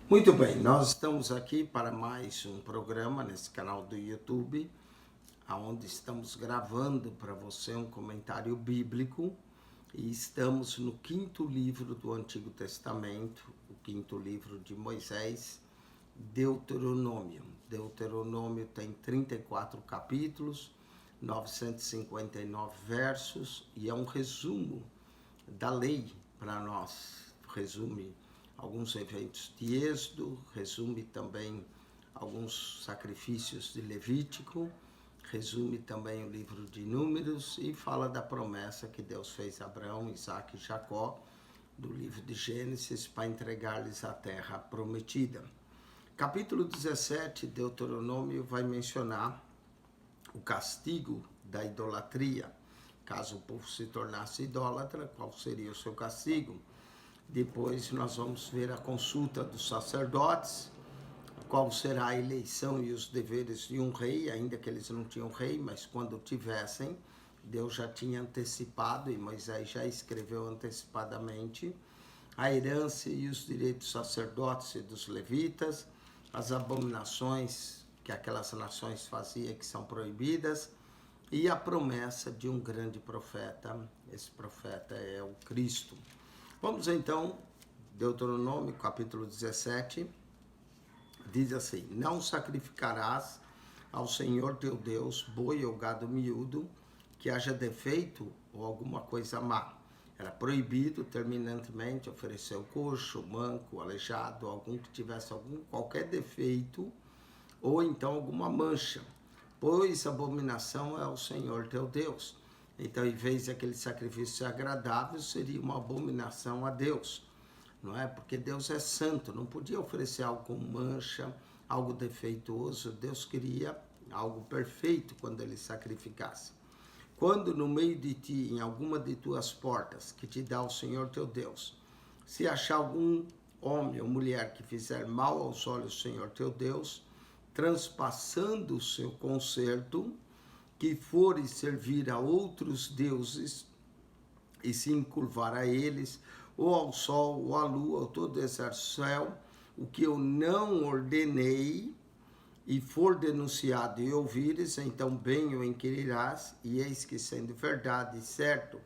Muito bem, nós estamos aqui para mais um programa nesse canal do YouTube, onde estamos gravando para você um comentário bíblico e estamos no quinto livro do Antigo Testamento, o quinto livro de Moisés, Deuteronômio. Deuteronômio tem 34 capítulos, 959 versos e é um resumo da lei para nós. Resume alguns eventos de Êxodo, resume também alguns sacrifícios de Levítico, resume também o livro de Números e fala da promessa que Deus fez a Abraão, Isaque e Jacó, do livro de Gênesis, para entregar-lhes a terra prometida. Capítulo 17, Deuteronômio, vai mencionar o castigo da idolatria. Caso o povo se tornasse idólatra, qual seria o seu castigo? Depois nós vamos ver a consulta dos sacerdotes, qual será a eleição e os deveres de um rei, ainda que eles não tinham rei, mas quando tivessem, Deus já tinha antecipado e Moisés já escreveu antecipadamente a herança e os direitos dos sacerdotes e dos levitas, as abominações que aquelas nações faziam que são proibidas e a promessa de um grande profeta. Esse profeta é o Cristo. Vamos então, Deuteronômio capítulo 17, diz assim: não sacrificarás ao Senhor teu Deus boi ou gado miúdo que haja defeito ou alguma coisa má. Era proibido terminantemente oferecer o coxo, o manco, o aleijado, algum que tivesse qualquer defeito ou então alguma mancha, pois abominação é ao Senhor teu Deus. Então, em vez de aquele sacrifício agradável, seria uma abominação a Deus, não é? Porque Deus é santo, não podia oferecer algo com mancha, algo defeituoso. Deus queria algo perfeito quando ele sacrificasse. Quando no meio de ti, em alguma de tuas portas, que te dá o Senhor teu Deus, se achar algum homem ou mulher que fizer mal aos olhos do Senhor teu Deus, transpassando o seu concerto, que fores servir a outros deuses e se encurvar a eles, ou ao sol, ou à lua, ou todo exército do céu, o que eu não ordenei, e for denunciado e ouvires, então bem o inquirirás, e eis que sendo verdade e certo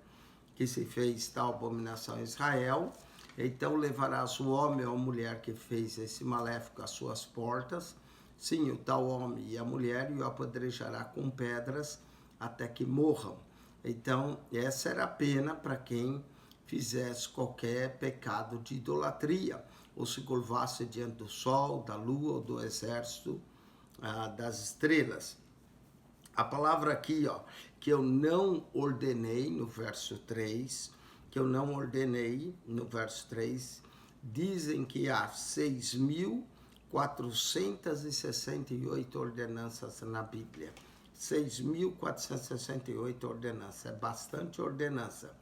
que se fez tal abominação em Israel, então levarás o homem ou a mulher que fez esse maléfico às suas portas, sim, o tal homem e a mulher, e o apedrejará com pedras até que morram. Então, essa era a pena para quem fizesse qualquer pecado de idolatria, ou se curvasse diante do sol, da lua ou do exército das estrelas. A palavra aqui, que eu não ordenei, no verso 3, que eu não ordenei, no verso 3, dizem que há 6.468 ordenanças na Bíblia. 6.468 ordenanças, é bastante ordenança.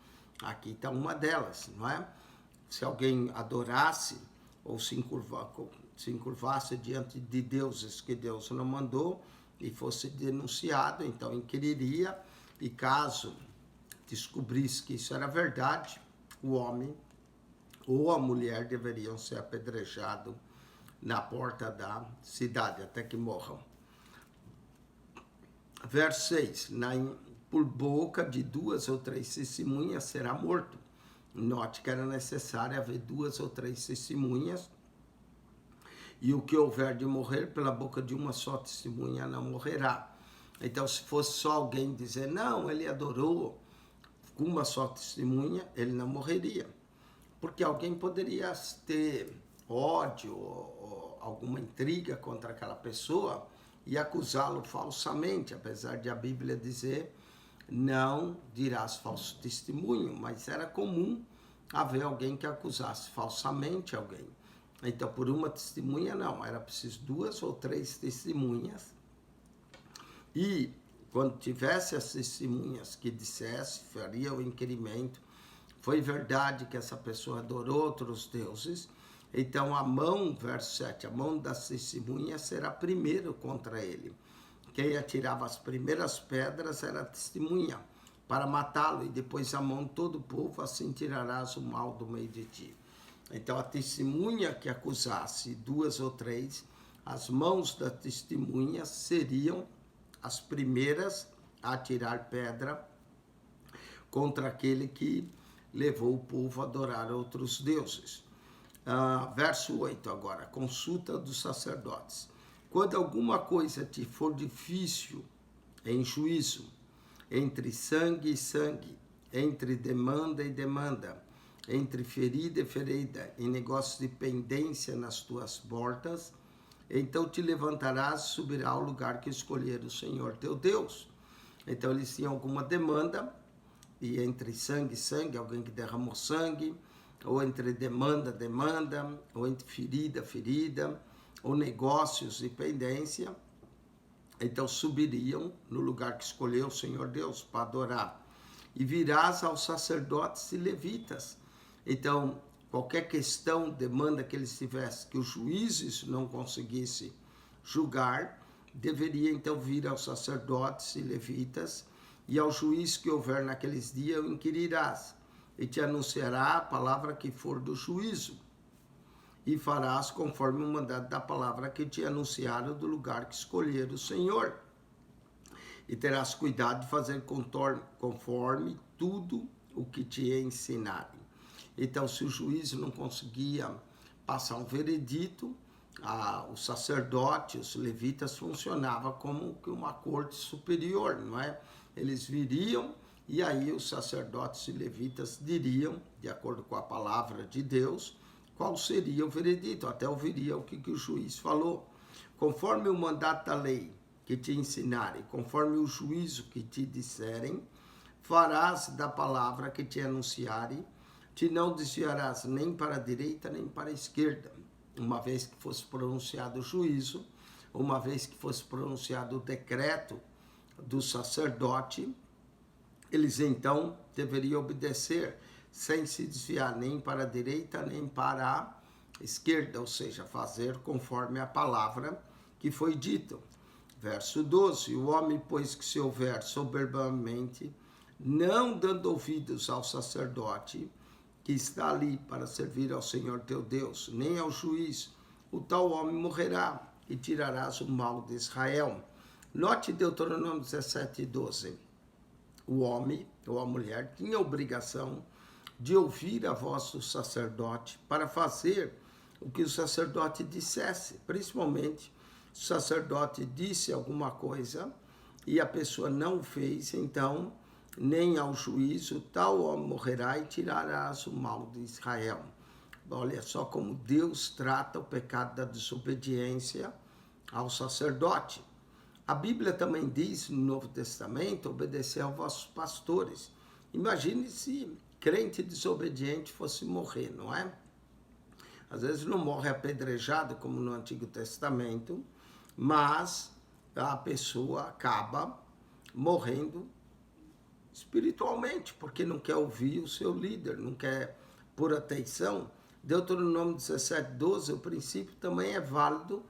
Aqui está uma delas, não é? Se alguém adorasse ou se encurvasse diante de deuses que Deus não mandou e fosse denunciado, então inquiriria, e caso descobrisse que isso era verdade, o homem ou a mulher deveriam ser apedrejados na porta da cidade até que morram. Verso 6, por boca de 2 ou 3 testemunhas será morto. Note que era necessário haver 2 ou 3 testemunhas, e o que houver de morrer pela boca de uma só testemunha não morrerá. Então, se fosse só alguém dizer, não, ele adorou, com uma só testemunha, ele não morreria. Porque alguém poderia ter ódio ou alguma intriga contra aquela pessoa e acusá-lo falsamente, apesar de a Bíblia dizer, não dirás falso testemunho, mas era comum haver alguém que acusasse falsamente alguém. Então, por uma testemunha, não, era preciso 2 ou 3 testemunhas. E, quando tivesse as testemunhas que dissesse, faria o inquirimento, foi verdade que essa pessoa adorou outros deuses, então a mão, verso 7, a mão das testemunhas será primeiro contra ele. Quem atirava as primeiras pedras era a testemunha, para matá-lo, e depois a mão de todo o povo, assim tirarás o mal do meio de ti. Então, a testemunha que acusasse 2 ou 3, as mãos da testemunha seriam as primeiras a atirar pedra contra aquele que levou o povo a adorar outros deuses. Verso 8 agora, consulta dos sacerdotes. Quando alguma coisa te for difícil em juízo, entre sangue e sangue, entre demanda e demanda, entre ferida e ferida, em negócios de pendência nas tuas portas, então te levantarás e subirás ao lugar que escolher o Senhor teu Deus. Então eles tinham alguma demanda, e entre sangue e sangue, alguém que derramou sangue, ou entre demanda, ou entre ferida, ou negócios e pendência, então subiriam no lugar que escolheu o Senhor Deus para adorar. E virás aos sacerdotes e levitas. Então, qualquer questão, demanda que eles tivessem, que os juízes não conseguissem julgar, deveria então vir aos sacerdotes e levitas, e ao juiz que houver naqueles dias o inquirirás, e te anunciará a palavra que for do juízo, e farás conforme o mandado da palavra que te anunciaram do lugar que escolher o Senhor. E terás cuidado de fazer conforme tudo o que te ensinarem. Então, se o juiz não conseguia passar um veredito, o sacerdote, os levitas funcionava como uma corte superior, não é? Eles viriam e aí os sacerdotes e levitas diriam, de acordo com a palavra de Deus, qual seria o veredito, até ouviria o que o juiz falou. Conforme o mandato da lei que te ensinarem, conforme o juízo que te disserem, farás da palavra que te anunciarem, te não desviarás nem para a direita nem para a esquerda, uma vez que fosse pronunciado o juízo, uma vez que fosse pronunciado o decreto do sacerdote, eles então deveriam obedecer, sem se desviar nem para a direita nem para a esquerda, ou seja, fazer conforme a palavra que foi dito. Verso 12, o homem, pois que se houver soberbamente, não dando ouvidos ao sacerdote, que está ali para servir ao Senhor teu Deus, nem ao juiz, o tal homem morrerá, e tirarás o mal de Israel. Note Deuteronômio 17, 12. O homem ou a mulher tinha a obrigação de ouvir a voz do sacerdote para fazer o que o sacerdote dissesse, principalmente se o sacerdote disse alguma coisa e a pessoa não fez, então nem ao juízo, tal homem morrerá e tirarás o mal de Israel. Olha só como Deus trata o pecado da desobediência ao sacerdote. A Bíblia também diz no Novo Testamento, obedecer aos vossos pastores. Imagine se crente desobediente fosse morrer, não é? Às vezes não morre apedrejado, como no Antigo Testamento, mas a pessoa acaba morrendo espiritualmente, porque não quer ouvir o seu líder, não quer por atenção. Deuteronômio 17, 12, o princípio também é válido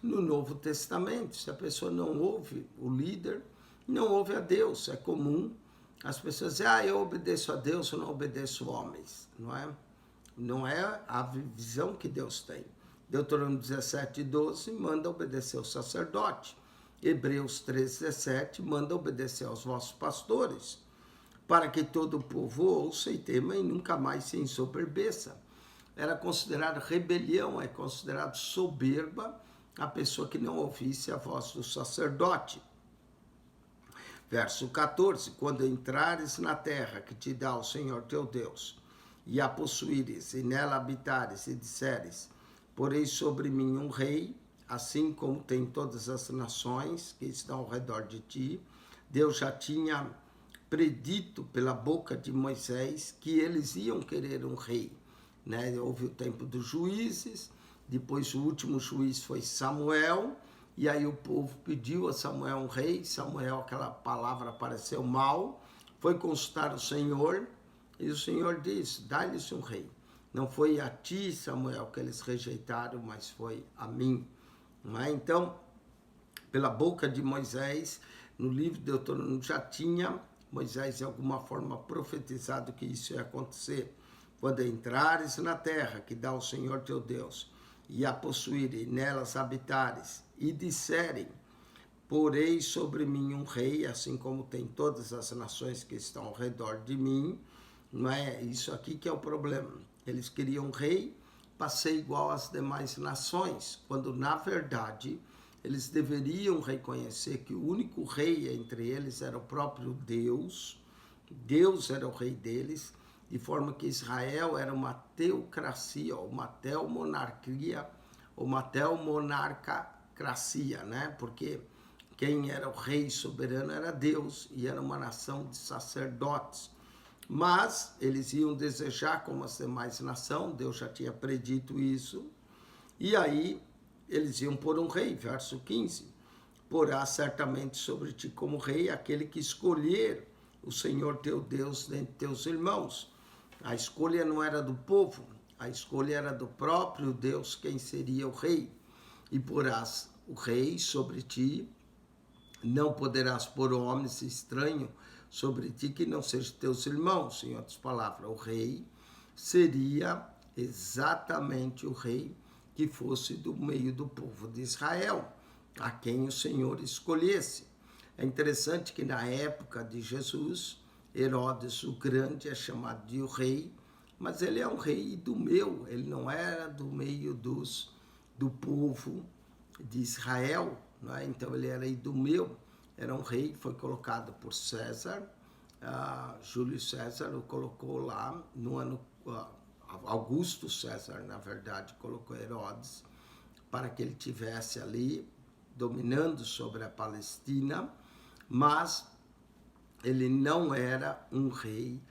no Novo Testamento. Se a pessoa não ouve o líder, não ouve a Deus. É comum as pessoas dizerem, eu obedeço a Deus, eu não obedeço homens, não é? Não é a visão que Deus tem. Deuteronômio 17, 12 manda obedecer ao sacerdote. Hebreus 13, 17 manda obedecer aos vossos pastores, para que todo o povo ouça e tema e nunca mais se ensoberbeça. Era considerado rebelião, é considerado soberba a pessoa que não ouvisse a voz do sacerdote. Verso 14, quando entrares na terra que te dá o Senhor teu Deus, e a possuíres, e nela habitares, e disseres, porei sobre mim um rei, assim como tem todas as nações que estão ao redor de ti. Deus já tinha predito pela boca de Moisés que eles iam querer um rei, né? Houve o tempo dos juízes, depois o último juiz foi Samuel, e aí o povo pediu a Samuel um rei. Samuel, aquela palavra pareceu mal, foi consultar o Senhor, e o Senhor disse, dá-lhes um rei. Não foi a ti, Samuel, que eles rejeitaram, mas foi a mim. Não é? Então, pela boca de Moisés, no livro de Deuteronômio já tinha Moisés de alguma forma profetizado que isso ia acontecer. quando entrares na terra que dá o Senhor teu Deus, e a possuir e nelas habitares, e disserem, porei sobre mim um rei, assim como tem todas as nações que estão ao redor de mim. Não é isso aqui que é o problema. Eles queriam um rei para ser igual às demais nações, quando na verdade eles deveriam reconhecer que o único rei entre eles era o próprio Deus. Deus era o rei deles, de forma que Israel era uma teocracia, uma teomonarquia, uma teomonarcacracia, né? Porque quem era o rei soberano era Deus, e era uma nação de sacerdotes. Mas eles iam desejar como as demais nações, Deus já tinha predito isso, e aí eles iam pôr um rei, verso 15, porá certamente sobre ti como rei aquele que escolher o Senhor teu Deus dentre teus irmãos. A escolha não era do povo, a escolha era do próprio Deus quem seria o rei. E porás o rei sobre ti, não poderás pôr homens estranhos sobre ti que não sejam teus irmãos. Em outras palavras, o rei seria exatamente o rei que fosse do meio do povo de Israel, a quem o Senhor escolhesse. É interessante que na época de Jesus, Herodes o Grande é chamado de o rei, mas ele é um rei ele não era do meio do povo de Israel, não é? Então ele era idumeu, era um rei que foi colocado por César, Júlio César o colocou lá no ano... Augusto César, na verdade, colocou Herodes para que ele tivesse ali dominando sobre a Palestina, mas ele não era um rei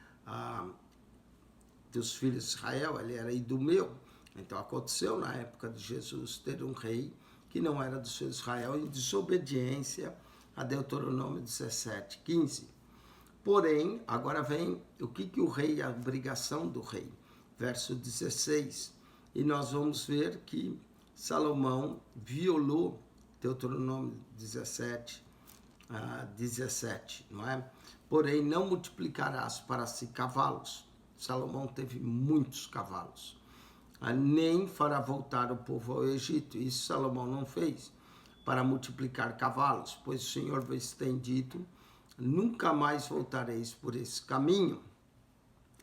dos filhos de Israel, ele era idumeu. Então aconteceu na época de Jesus ter um rei que não era dos filhos de Israel, em desobediência a Deuteronômio 17, 15. Porém, agora vem o que o rei, a obrigação do rei. Verso 16, e nós vamos ver que Salomão violou Deuteronômio 17, 17, não é? Porém, não multiplicarás para si cavalos. Salomão teve muitos cavalos. Nem fará voltar o povo ao Egito. Isso Salomão não fez para multiplicar cavalos, pois o Senhor vos tem dito, nunca mais voltareis por esse caminho.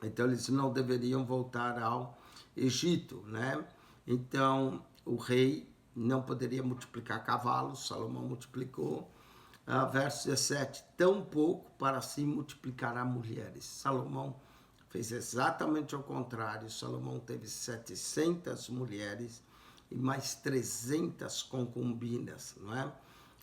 Então, eles não deveriam voltar ao Egito, né? Então, o rei não poderia multiplicar cavalos, Salomão multiplicou. Verso 17, tão pouco para si multiplicará mulheres. Salomão fez exatamente o contrário. Salomão teve 700 mulheres e mais 300 concubinas, não é?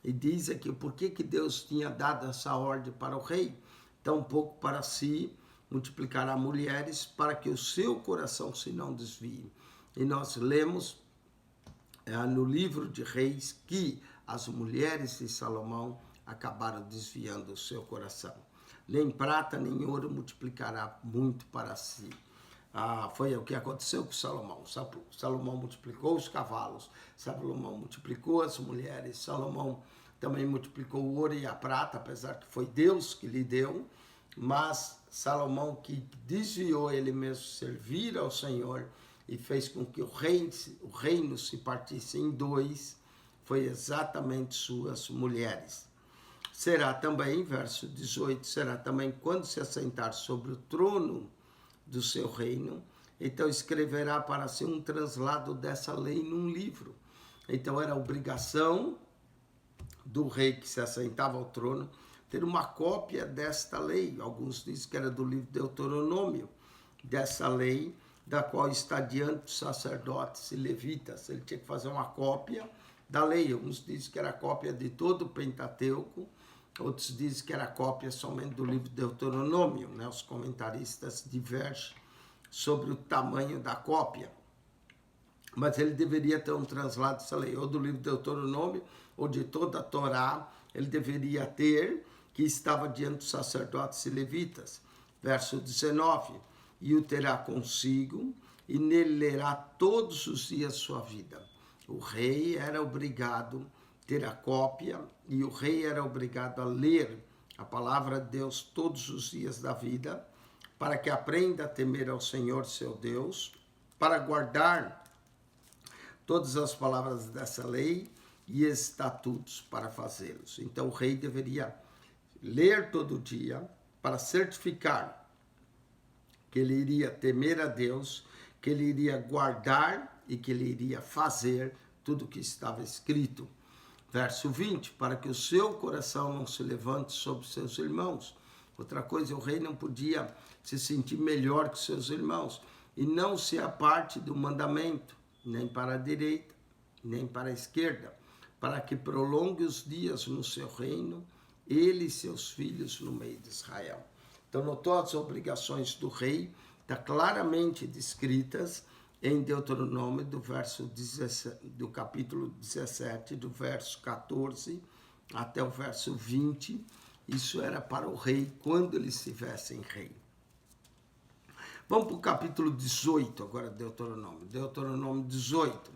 E diz aqui, por que Deus tinha dado essa ordem para o rei? Tão pouco para si multiplicará mulheres, para que o seu coração se não desvie. E nós lemos no livro de Reis que as mulheres de Salomão acabaram desviando o seu coração. Nem prata, nem ouro multiplicará muito para si. Foi o que aconteceu com Salomão. Salomão multiplicou os cavalos, Salomão multiplicou as mulheres, Salomão também multiplicou o ouro e a prata, apesar que foi Deus que lhe deu, mas Salomão, que desviou ele mesmo servir ao Senhor e fez com que o reino se partisse em dois, foi exatamente suas mulheres. Será também, verso 18, será também quando se assentar sobre o trono do seu reino, então escreverá para si um translado dessa lei num livro. Então era obrigação do rei que se assentava ao trono ter uma cópia desta lei. Alguns dizem que era do livro Deuteronômio, dessa lei, da qual está diante dos sacerdotes e levitas. Ele tinha que fazer uma cópia da lei. Alguns dizem que era cópia de todo o Pentateuco, outros dizem que era cópia somente do livro Deuteronômio, né? Os comentaristas divergem sobre o tamanho da cópia. Mas ele deveria ter um translado dessa lei, ou do livro Deuteronômio, ou de toda a Torá, ele deveria ter, que estava diante dos sacerdotes e levitas. Verso 19, e o terá consigo, e nele lerá todos os dias sua vida. O rei era obrigado a ter a cópia, e o rei era obrigado a ler a palavra de Deus todos os dias da vida, para que aprenda a temer ao Senhor seu Deus, para guardar todas as palavras dessa lei e estatutos para fazê-los. Então o rei deveria ler todo dia para certificar que ele iria temer a Deus, que ele iria guardar e que ele iria fazer tudo o que estava escrito. Verso 20, para que o seu coração não se levante sobre seus irmãos. Outra coisa, o rei não podia se sentir melhor que seus irmãos e não se aparte do mandamento, nem para a direita, nem para a esquerda, para que prolongue os dias no seu reino, ele e seus filhos no meio de Israel. Então, notou as obrigações do rei, está claramente descritas em Deuteronômio, do capítulo 17, do verso 14 até o verso 20. Isso era para o rei quando ele estivesse em rei. Vamos para o capítulo 18, agora Deuteronômio. Deuteronômio 18.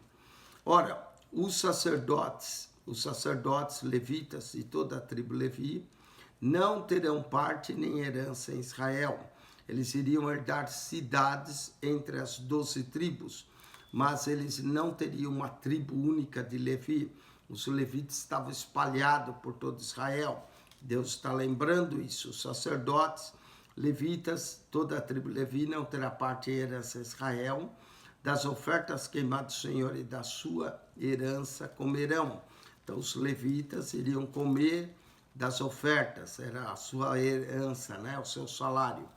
Ora, os sacerdotes levitas e toda a tribo Levi não terão parte nem herança em Israel. Eles iriam herdar cidades entre as 12 tribos, mas eles não teriam uma tribo única de Levi. Os levitas estavam espalhados por todo Israel. Deus está lembrando isso. Os sacerdotes, levitas, toda a tribo Levi não terá parte e herança em Israel. Das ofertas queimadas do Senhor e da sua herança comerão. Então os levitas iriam comer das ofertas, era a sua herança, né? O seu salário.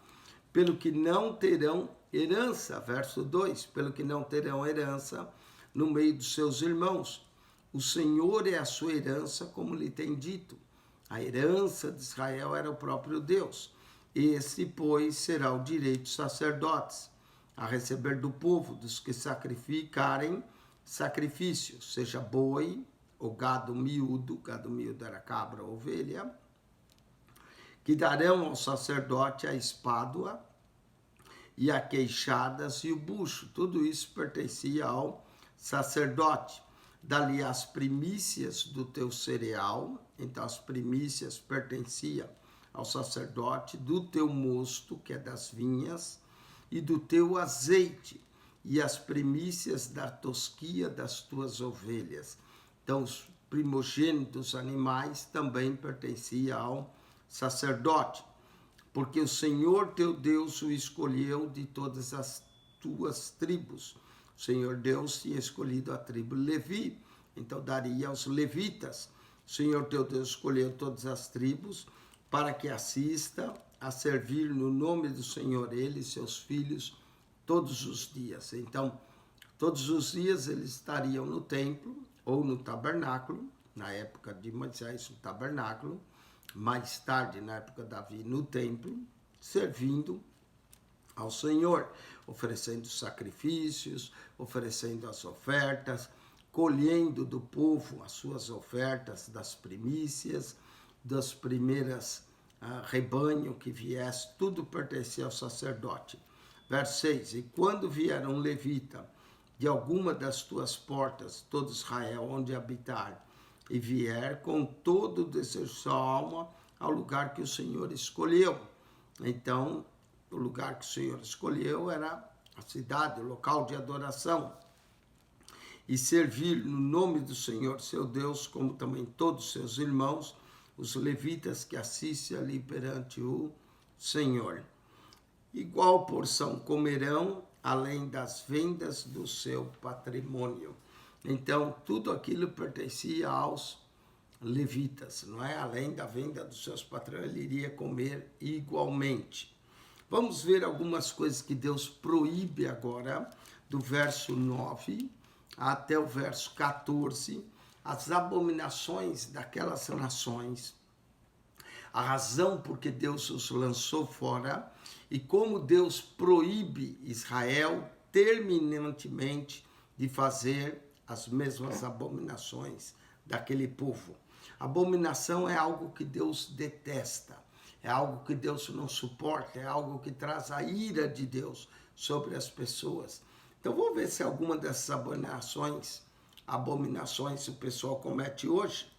Pelo que não terão herança, verso 2, pelo que não terão herança no meio dos seus irmãos. O Senhor é a sua herança, como lhe tem dito. A herança de Israel era o próprio Deus. Esse, pois, será o direito dos sacerdotes, a receber do povo, dos que sacrificarem sacrifícios, seja boi ou gado miúdo era cabra ou ovelha, que darão ao sacerdote a espádua e a queixadas e o bucho. Tudo isso pertencia ao sacerdote. Dali as primícias do teu cereal, então as primícias pertenciam ao sacerdote, do teu mosto, que é das vinhas, e do teu azeite, e as primícias da tosquia das tuas ovelhas. Então os primogênitos animais também pertenciam ao sacerdote, porque o Senhor teu Deus o escolheu de todas as tuas tribos. O Senhor Deus tinha escolhido a tribo Levi, então daria aos levitas. O Senhor teu Deus escolheu todas as tribos para que assista a servir no nome do Senhor ele e seus filhos todos os dias. Então, todos os dias eles estariam no templo ou no tabernáculo, na época de Moisés, no tabernáculo, mais tarde, na época de Davi, no templo, servindo ao Senhor, oferecendo sacrifícios, oferecendo as ofertas, colhendo do povo as suas ofertas das primícias, das primeiras rebanho que viesse, tudo pertencia ao sacerdote. Verso 6, e quando vier um levita de alguma das tuas portas, todo Israel, onde habitar, e vier com todo o desejo de sua alma ao lugar que o Senhor escolheu. Então, o lugar que o Senhor escolheu era a cidade, o local de adoração. E servir no nome do Senhor, seu Deus, como também todos os seus irmãos, os levitas que assistem ali perante o Senhor. Igual porção comerão, além das vendas do seu patrimônio. Então, tudo aquilo pertencia aos levitas, não é? Além da venda dos seus patrimônios, ele iria comer igualmente. Vamos ver algumas coisas que Deus proíbe agora, do verso 9 até o verso 14, as abominações daquelas nações, a razão por que Deus os lançou fora e como Deus proíbe Israel terminantemente de fazer as mesmas abominações daquele povo. Abominação é algo que Deus detesta, é algo que Deus não suporta, é algo que traz a ira de Deus sobre as pessoas. Então vamos ver se alguma dessas abominações o pessoal comete hoje.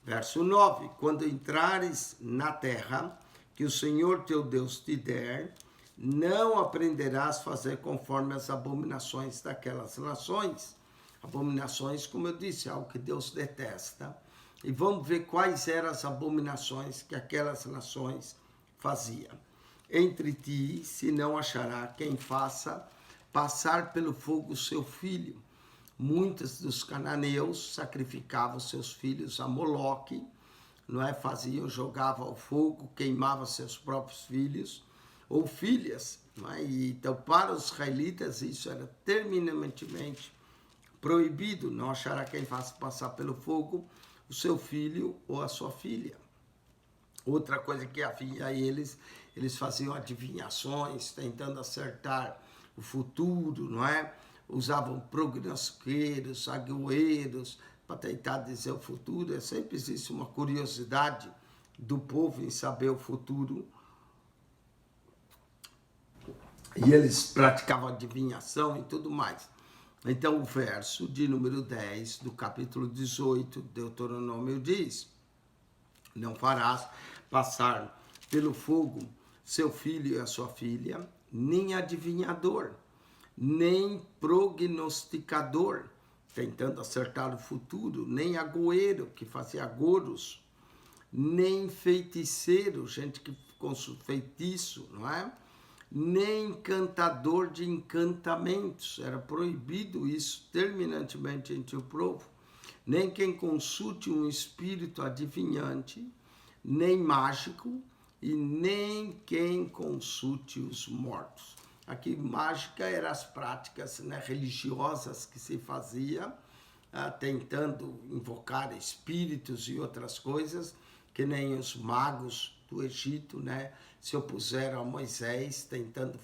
Verso 9, quando entrares na terra que o Senhor teu Deus te der, não aprenderás a fazer conforme as abominações daquelas nações. Abominações, como eu disse, é algo que Deus detesta. E vamos ver quais eram as abominações que aquelas nações faziam. Entre ti, se não achará quem faça passar pelo fogo seu filho. Muitos dos cananeus sacrificavam seus filhos a Moloque, não é? Faziam, jogavam ao fogo, queimavam seus próprios filhos ou filhas, não é? E, então, para os israelitas, isso era terminantemente proibido. Não achará quem faça passar pelo fogo o seu filho ou a sua filha. Outra coisa que havia eles faziam adivinhações, tentando acertar o futuro, não é? Usavam prognosticeiros, agoeiros, para tentar dizer o futuro. Sempre existe uma curiosidade do povo em saber o futuro. E eles praticavam adivinhação e tudo mais. Então, o verso de número 10 do capítulo 18, Deuteronômio diz: não farás passar pelo fogo seu filho e a sua filha, nem adivinhador, nem prognosticador, tentando acertar o futuro, nem agoeiro, que fazia agoros, nem feiticeiro, gente que ficou feitiço, não é? Nem encantador de encantamentos, era proibido isso terminantemente entre o povo, nem quem consulte um espírito adivinhante, nem mágico, e nem quem consulte os mortos. Aqui, mágica eram as práticas, né, religiosas que se fazia, tentando invocar espíritos e outras coisas, que nem os magos do Egito, né, se opuseram a Moisés, tentando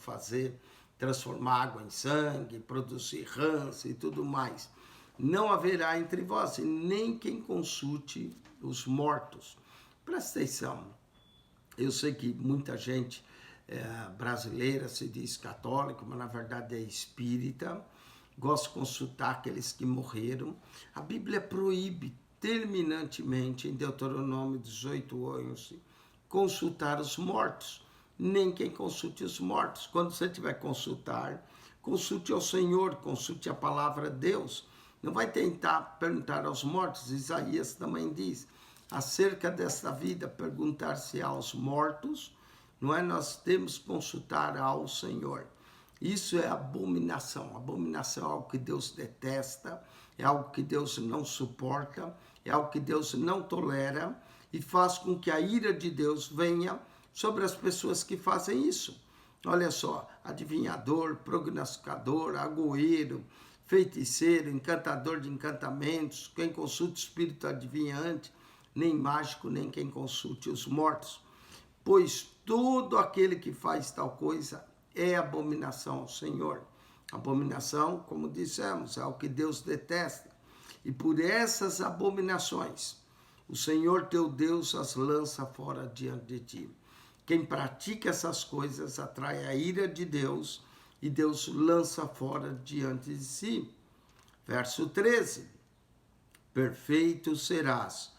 transformar água em sangue, produzir rãs e tudo mais. Não haverá entre vós, e nem quem consulte os mortos. Presta atenção, eu sei que muita gente brasileira se diz católico, mas na verdade é espírita, gosta de consultar aqueles que morreram. A Bíblia proíbe terminantemente, em Deuteronômio 18:11, consultar os mortos, nem quem consulte os mortos. Quando você tiver consultar, consulte ao Senhor, consulte a palavra de Deus. Não vai tentar perguntar aos mortos. Isaías também diz, acerca desta vida, perguntar-se aos mortos, não é? Nós temos que consultar ao Senhor. Isso é abominação. Abominação é algo que Deus detesta, é algo que Deus não suporta, é algo que Deus não tolera e faz com que a ira de Deus venha sobre as pessoas que fazem isso. Olha só, adivinhador, prognosticador, agoeiro, feiticeiro, encantador de encantamentos, quem consulta o espírito adivinhante, nem mágico, nem quem consulte os mortos. Pois todo aquele que faz tal coisa é abominação ao Senhor. Abominação, como dissemos, é o que Deus detesta. E por essas abominações, o Senhor teu Deus as lança fora diante de ti. Quem pratica essas coisas atrai a ira de Deus e Deus lança fora diante de si. Verso 13. Perfeito serás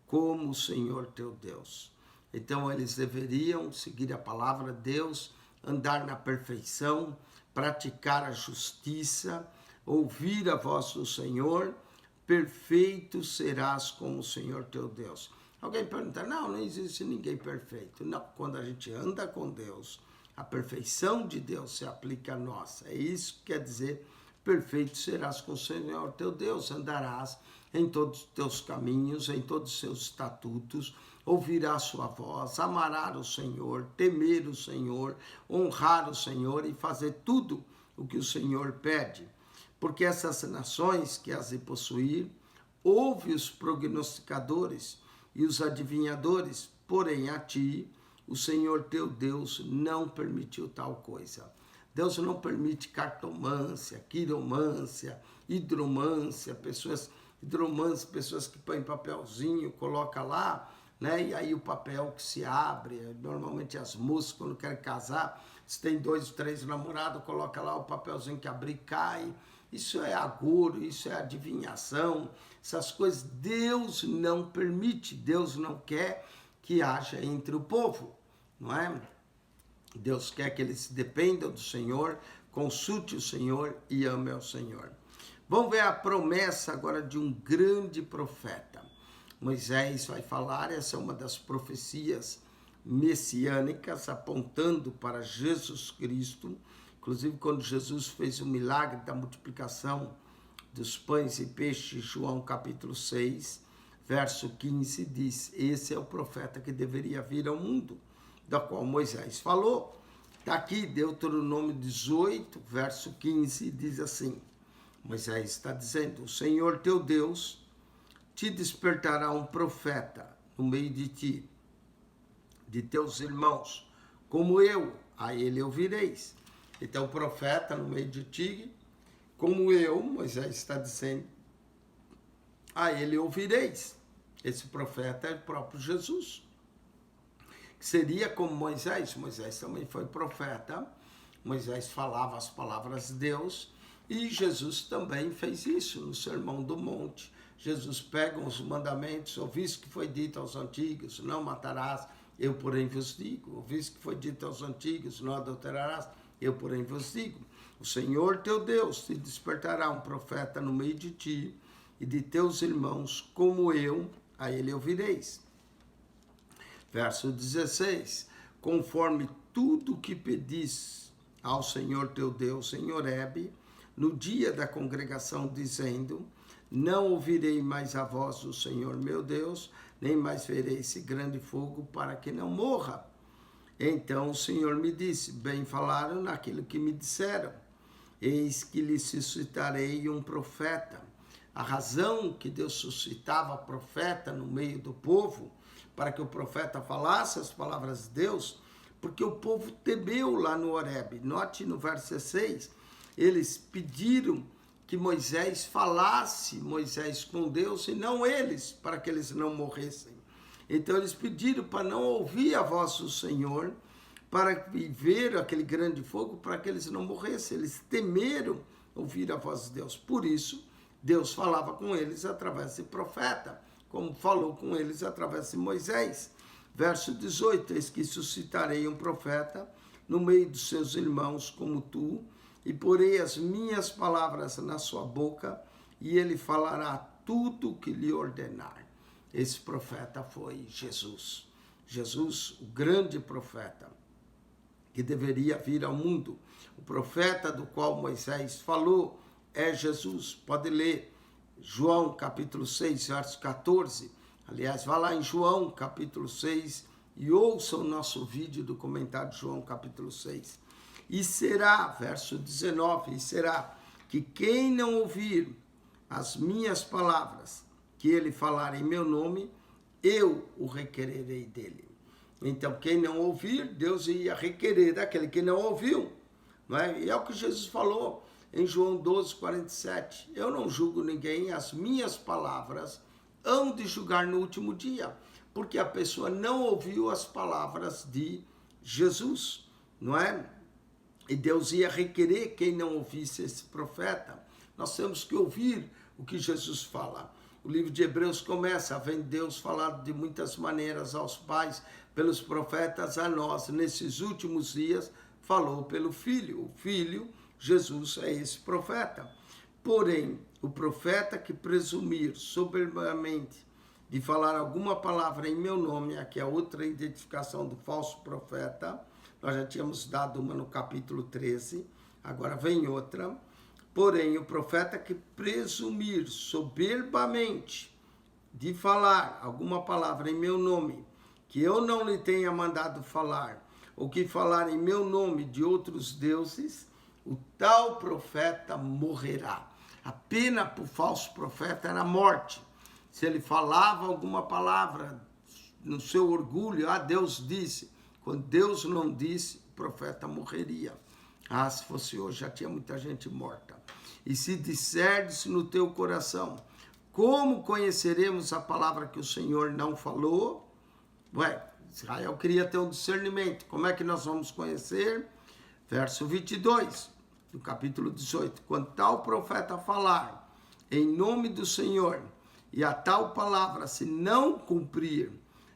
como o Senhor teu Deus. Então eles deveriam seguir a palavra de Deus, andar na perfeição, praticar a justiça, ouvir a voz do Senhor. Perfeito serás como o Senhor teu Deus. Alguém pergunta, não existe ninguém perfeito. Não, quando a gente anda com Deus, a perfeição de Deus se aplica a nós. É isso que quer dizer, perfeito serás com o Senhor teu Deus. Andarás em todos os teus caminhos, em todos os seus estatutos, ouvirás sua voz, amarás o Senhor, temer o Senhor, honrar o Senhor e fazer tudo o que o Senhor pede. Porque essas nações que as de possuir, ouve os prognosticadores e os adivinhadores, porém a ti, o Senhor teu Deus não permitiu tal coisa. Deus não permite cartomância, quiromância, hidromância, pessoas que põem papelzinho, coloca lá, né? E aí o papel que se abre, normalmente as moças quando querem casar, se tem 2 ou 3 namorados, coloca lá o papelzinho que abre e cai. Isso é agouro, isso é adivinhação, essas coisas Deus não permite, Deus não quer que haja entre o povo, não é? Deus quer que eles dependam do Senhor, consulte o Senhor e ame ao Senhor. Vamos ver a promessa agora de um grande profeta. Moisés vai falar, essa é uma das profecias messiânicas, apontando para Jesus Cristo. Inclusive, quando Jesus fez o milagre da multiplicação dos pães e peixes, João capítulo 6, verso 15, diz: esse é o profeta que deveria vir ao mundo, da qual Moisés falou. Está aqui, Deuteronômio 18, verso 15, diz assim, Moisés está dizendo: o Senhor teu Deus te despertará um profeta no meio de ti, de teus irmãos, como eu, a ele ouvireis. Então, o profeta no meio de ti, como eu, Moisés está dizendo, a ele ouvireis. Esse profeta é o próprio Jesus, que seria como Moisés. Moisés também foi profeta, Moisés falava as palavras de Deus, e Jesus também fez isso no Sermão do Monte. Jesus pega os mandamentos: ouviste que foi dito aos antigos, não matarás, eu porém vos digo. Ouviste que foi dito aos antigos, não adulterarás, eu porém vos digo. O Senhor teu Deus te despertará um profeta no meio de ti e de teus irmãos, como eu, a ele ouvireis. Verso 16, conforme tudo que pedis ao Senhor teu Deus em Horebe, no dia da congregação, dizendo: não ouvirei mais a voz do Senhor meu Deus, nem mais verei esse grande fogo, para que não morra. Então o Senhor me disse: bem falaram naquilo que me disseram. Eis que lhe suscitarei um profeta. A razão que Deus suscitava profeta no meio do povo, para que o profeta falasse as palavras de Deus, porque o povo temeu lá no Horebe. Note no verso 16, eles pediram que Moisés falasse, Moisés com Deus, e não eles, para que eles não morressem. Então eles pediram para não ouvir a voz do Senhor, para ver aquele grande fogo, para que eles não morressem. Eles temeram ouvir a voz de Deus. Por isso, Deus falava com eles através de profeta, como falou com eles através de Moisés. Verso 18, eis que suscitarei um profeta no meio dos seus irmãos como tu, e porei as minhas palavras na sua boca, e ele falará tudo o que lhe ordenar. Esse profeta foi Jesus. Jesus, o grande profeta, que deveria vir ao mundo. O profeta do qual Moisés falou é Jesus. Pode ler João capítulo 6, verso 14. Aliás, vá lá em João capítulo 6 e ouça o nosso vídeo do comentário de João capítulo 6. E será, verso 19, e será que quem não ouvir as minhas palavras, que ele falar em meu nome, eu o requererei dele. Então, quem não ouvir, Deus ia requerer daquele que não ouviu. Não é? E é o que Jesus falou em João 12, 47. Eu não julgo ninguém, as minhas palavras hão de julgar no último dia, porque a pessoa não ouviu as palavras de Jesus, não é? E Deus ia requerer quem não ouvisse esse profeta. Nós temos que ouvir o que Jesus fala. O livro de Hebreus começa: havendo Deus falado de muitas maneiras aos pais, pelos profetas a nós, nesses últimos dias, falou pelo Filho. O Filho, Jesus, é esse profeta. Porém, o profeta que presumir soberbamente de falar alguma palavra em meu nome, aqui é outra identificação do falso profeta. Nós já tínhamos dado uma no capítulo 13, agora vem outra. Porém, o profeta que presumir soberbamente de falar alguma palavra em meu nome, que eu não lhe tenha mandado falar, ou que falar em meu nome de outros deuses, o tal profeta morrerá. A pena para o falso profeta era a morte. Se ele falava alguma palavra no seu orgulho, Deus disse. Quando Deus não disse, o profeta morreria. Se fosse hoje, já tinha muita gente morta. E se disserdes no teu coração, como conheceremos a palavra que o Senhor não falou? Israel queria ter um discernimento. Como é que nós vamos conhecer? Verso 22, do capítulo 18. Quando tal profeta falar em nome do Senhor, e a tal palavra se não cumprir,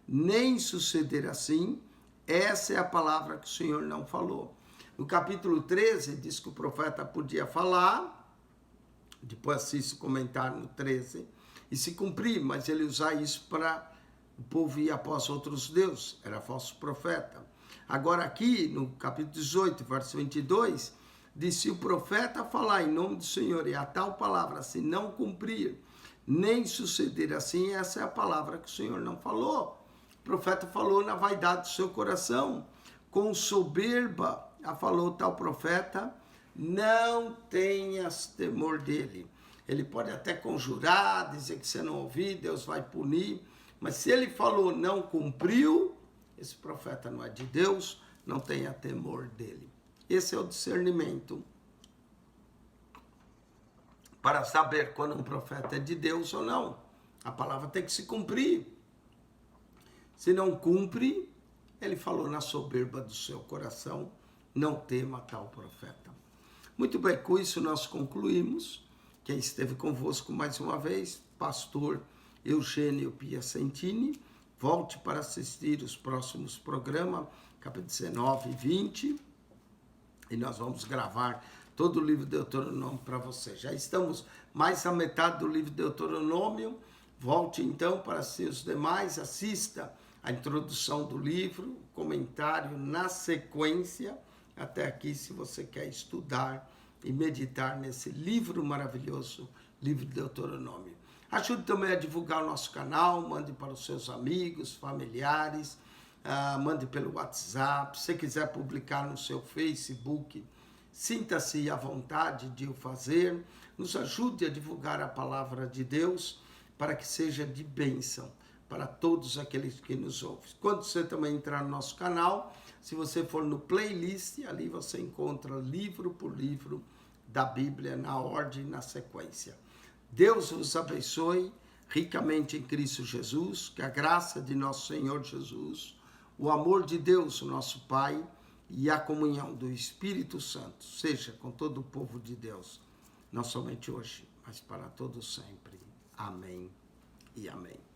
nem suceder assim, essa é a palavra que o Senhor não falou. No capítulo 13, diz que o profeta podia falar, depois assiste o comentário no 13, e se cumprir, mas ele usar isso para o povo ir após outros deuses, era falso profeta. Agora aqui, no capítulo 18, verso 22, diz: se o profeta falar em nome do Senhor e a tal palavra se não cumprir, nem suceder assim, essa é a palavra que o Senhor não falou. O profeta falou na vaidade do seu coração, com soberba, falou tal profeta, não tenhas temor dele. Ele pode até conjurar, dizer que você não ouviu, Deus vai punir, mas se ele falou não cumpriu, esse profeta não é de Deus, não tenha temor dele. Esse é o discernimento para saber quando um profeta é de Deus ou não. A palavra tem que se cumprir. Se não cumpre, ele falou na soberba do seu coração, não tema tal profeta. Muito bem, com isso nós concluímos. Quem esteve convosco mais uma vez, pastor Eugênio Piacentini. Volte para assistir os próximos programas, capítulo 19 e 20. E nós vamos gravar todo o livro de Deuteronômio para você. Já estamos mais da metade do livro de Deuteronômio. Volte então para assistir os demais, assista a introdução do livro, comentário na sequência, até aqui, se você quer estudar e meditar nesse livro maravilhoso, livro de Deuteronômio. Ajude também a divulgar o nosso canal, mande para os seus amigos, familiares, mande pelo WhatsApp. Se quiser publicar no seu Facebook, sinta-se à vontade de o fazer. Nos ajude a divulgar a palavra de Deus para que seja de bênção para todos aqueles que nos ouvem. Quando você também entrar no nosso canal, se você for no playlist, ali você encontra livro por livro da Bíblia na ordem e na sequência. Deus vos abençoe ricamente em Cristo Jesus, que a graça de nosso Senhor Jesus, o amor de Deus, o nosso Pai, e a comunhão do Espírito Santo seja com todo o povo de Deus, não somente hoje, mas para todo sempre. Amém e amém.